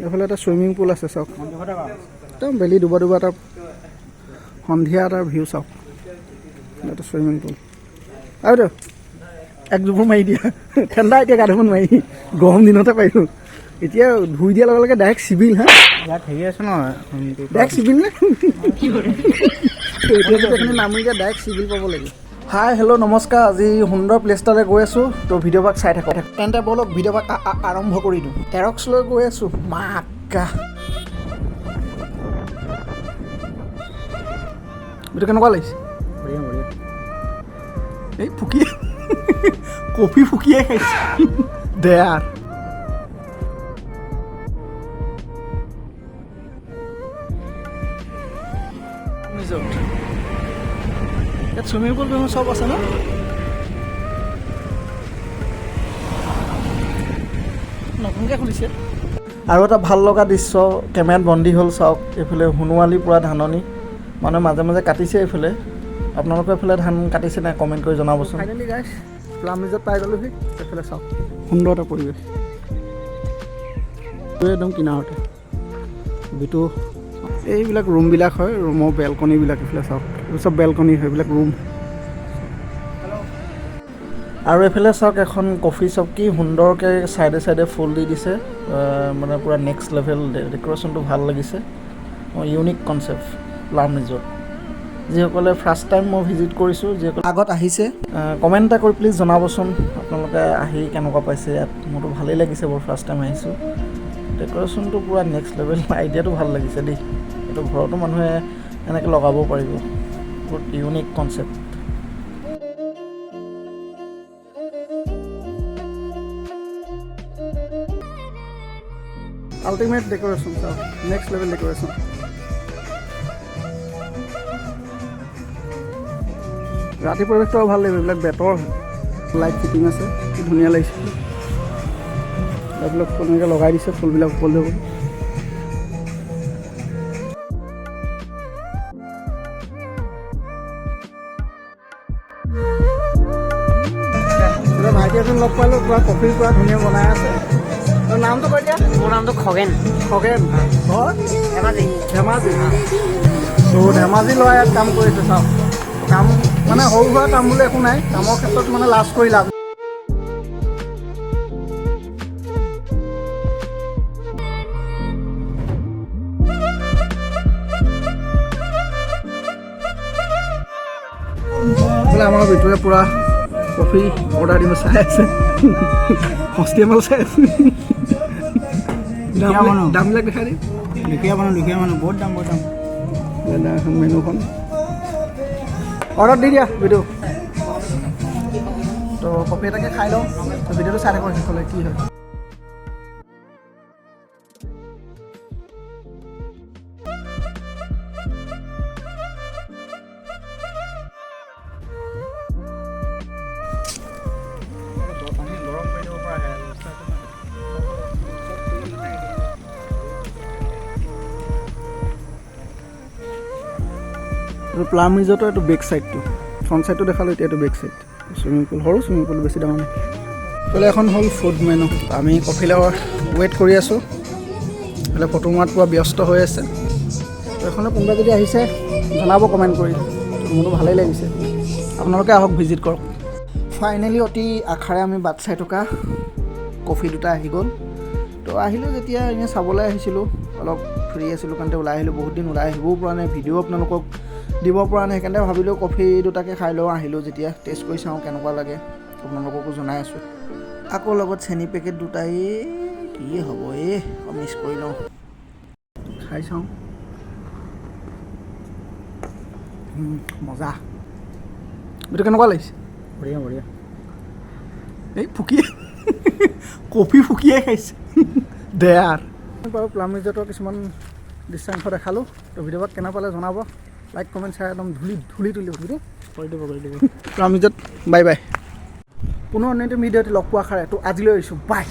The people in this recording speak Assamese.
এইফালে এটা ছুইমিং পুল আছে চাওক একদম বেলি ডুবা ডুবা এটা সন্ধিয়া এটা ভিউ চাওক এটা ছুইমিং পুল আৰু এক জোপৰ মাৰি দিয়া ঠাণ্ডা এতিয়া গা ধুব নোৱাৰি গৰম দিনতে পাৰিলোঁ এতিয়া ধুই দিয়াৰ লগে লগে ডাইৰেক্ট চিভিল হা ইয়াত হেৰি আছে নহয় ডাইৰেক্ট চিভিল নে এতিয়া নামি দিয়া ডাইৰেক্ট চিভিল পাব লাগে হাই হেল্ল' নমস্কাৰ আজি সুন্দৰ প্লেচ এটালৈ গৈ আছোঁ তো ভিডিঅ' ভাগ চাই থাকক তেন্তে ব'লক ভিডিঅ' ভাগ আৰম্ভ কৰি দিওঁ এৰক্স লৈ গৈ আছোঁ মাকা ভিডিঅ' কেনেকুৱা লাগিছে বঢ়িয়া বঢ়িয়া এই ফুকিয়ে কফি ফুকিয়ে খাইছে দেয়াৰ ইয়াত চুইমিং পুল চব আছে ন নতুনকৈ খুলিছে আৰু এটা ভাল লগা দৃশ্য কেমেৰাত বন্দী হ'ল চাওক এইফালে সোণোৱালী পূৰা ধাননি মানে মাজে মাজে কাটিছে এইফালে আপোনালোকে এইফালে ধান কাটিছে নাই কমেণ্ট কৰি জনাবচোন ফাইনেলি গাইছ প্লাম ৰিজৰ্ট পাই গ'লোহি এইফালে চাওক সুন্দৰ এটা পৰিৱেশ একদম কিনাৰতে যিটো এইবিলাক ৰুমবিলাক হয় ৰুমৰ বেলকনিবিলাক এইফালে চাওক এইবোৰ চব বেলকনি হয় এইবিলাক ৰুম আৰু এইফালে চাওক এখন কফি শ্বপ কি সুন্দৰকৈ চাইডে চাইডে ফুল দি দিছে মানে পূৰা নেক্সট লেভেল ডেক'ৰেশ্যনটো ভাল লাগিছে ইউনিক কনচেপ্ট প্লাম ৰিজৰ্ট যিসকলে ফাৰ্ষ্ট টাইম মই ভিজিট কৰিছোঁ যিসকলে আগত আহিছে কমেণ্ট এটা কৰি প্লিজ জনাবচোন আপোনালোকে আহি কেনেকুৱা পাইছে ইয়াত মোৰতো ভালেই লাগিছে বাৰু ফাৰ্ষ্ট টাইম আহিছোঁ ডেক'ৰেশ্যনটো পূৰা নেক্সট লেভেল আইডিয়াটো ভাল লাগিছে দেই এইটো ঘৰতো মানুহে এনেকৈ লগাব পাৰিব বহুত ইউনিক কনচেপ্ট আল্টিমেট ডেক'ৰেশ্যন চাওক নেক্সট লেভেল ডেক'ৰেশ্যন ৰাতি পৰিৱেশটো ভাল লাগিব এইবিলাক বেটৰ লাইট ফিটিং আছে কি ধুনীয়া লাগিছে এইবিলাক এনেকৈ লগাই দিছে ফুলবিলাক উপলব্ধ হ'ব ভাইটি এজন লগ পালোঁ পূৰা কফিৰ পূৰা ধুনীয়া বনাই আছে তোৰ নামটো কৈ দিয়া মোৰ নামটো খগেন খগেন ঘৰ ধেমাজি ধেমাজি ত' ধেমাজি ল'ৰা ইয়াত কাম কৰিছে চাওক কাম মানে সৰু সুৰা কাম বুলি একো নাই কামৰ ক্ষেত্ৰত মানে লাজ কৰি লাভ আমাৰ ভিতৰে পূৰা কফি অৰ্ডাৰ দিব চাই আছে সস্তীয়া মাল চাই আছে দামবিলাক দেখাই দিম দুখীয়া মানুহ বহুত দাম মেনুখন অৰ্ডাৰ দি দিয়া ভিডিঅ' তো কফি এটাকে খাই লওঁ তো ভিডিঅ'টো চাই থাকক শেষলৈ কি হয় এইটো প্লাম ৰিজৰ্টৰ এইটো বেক চাইডটো ফ্ৰণ্ট চাইডটো দেখালোঁ এতিয়া এইটো বেক চাইড চুইমিং পুল সৰু চুইমিং পুল বেছি ডাঙৰ নাই এইফালে এখন হ'ল ফুড মেনু আমি কফি লাভাৰ ৱেইট কৰি আছোঁ এইফালে ফটো মৰাত পূৰা ব্যস্ত হৈ আছে এইখনে কোনোবা যদি আহিছে জনাব কমেণ্ট কৰি মোৰতো ভালেই লাগিছে আপোনালোকে আহক ভিজিট কৰক ফাইনেলি অতি আশাৰে আমি বাট চাই থকা কফি দুটা আহি গ'ল তো আহিলোঁ যেতিয়া এনেই চাবলৈ আহিছিলোঁ অলপ ফ্ৰী আছিলোঁ কাৰণতে ওলাই আহিলোঁ বহুত দিন ওলাই আহিবও পৰা নাই ভিডিঅ' আপোনালোকক দিব পৰা নাই সেইকাৰণে ভাবিলোঁ কফি দুটাকে খাই লওঁ আহিলোঁ যেতিয়া টেষ্ট কৰি চাওঁ কেনেকুৱা লাগে আপোনালোককো জনাই আছোঁ আকৌ লগত চেনি পেকেট দুটাই কি হ'ব মিছ কৰি লওঁ খাই চাওঁ মজা এইটো কেনেকুৱা লাগিছে বঢ়িয়া বঢ়িয়া এই ফুকিয়ে কফি ফুকিয়ে খাইছে দেয়াৰ বাৰু প্লাম ৰিজৰ্টৰ কিছুমান দৃশ্যাংশ দেখালোঁ তো ভিডিঅ'ত কেনে পালে জনাব লাইক কমেণ্ট শ্বেয়াৰ একদম ধূলি তুলিব ভিডিঅ' কৰি দিব প্লাম ৰিজৰ্ট বাই বাই পুনৰ অন্য ভিডিঅ'ত লগ পোৱা আশাৰে তো আজিলৈ আহিছোঁ বাই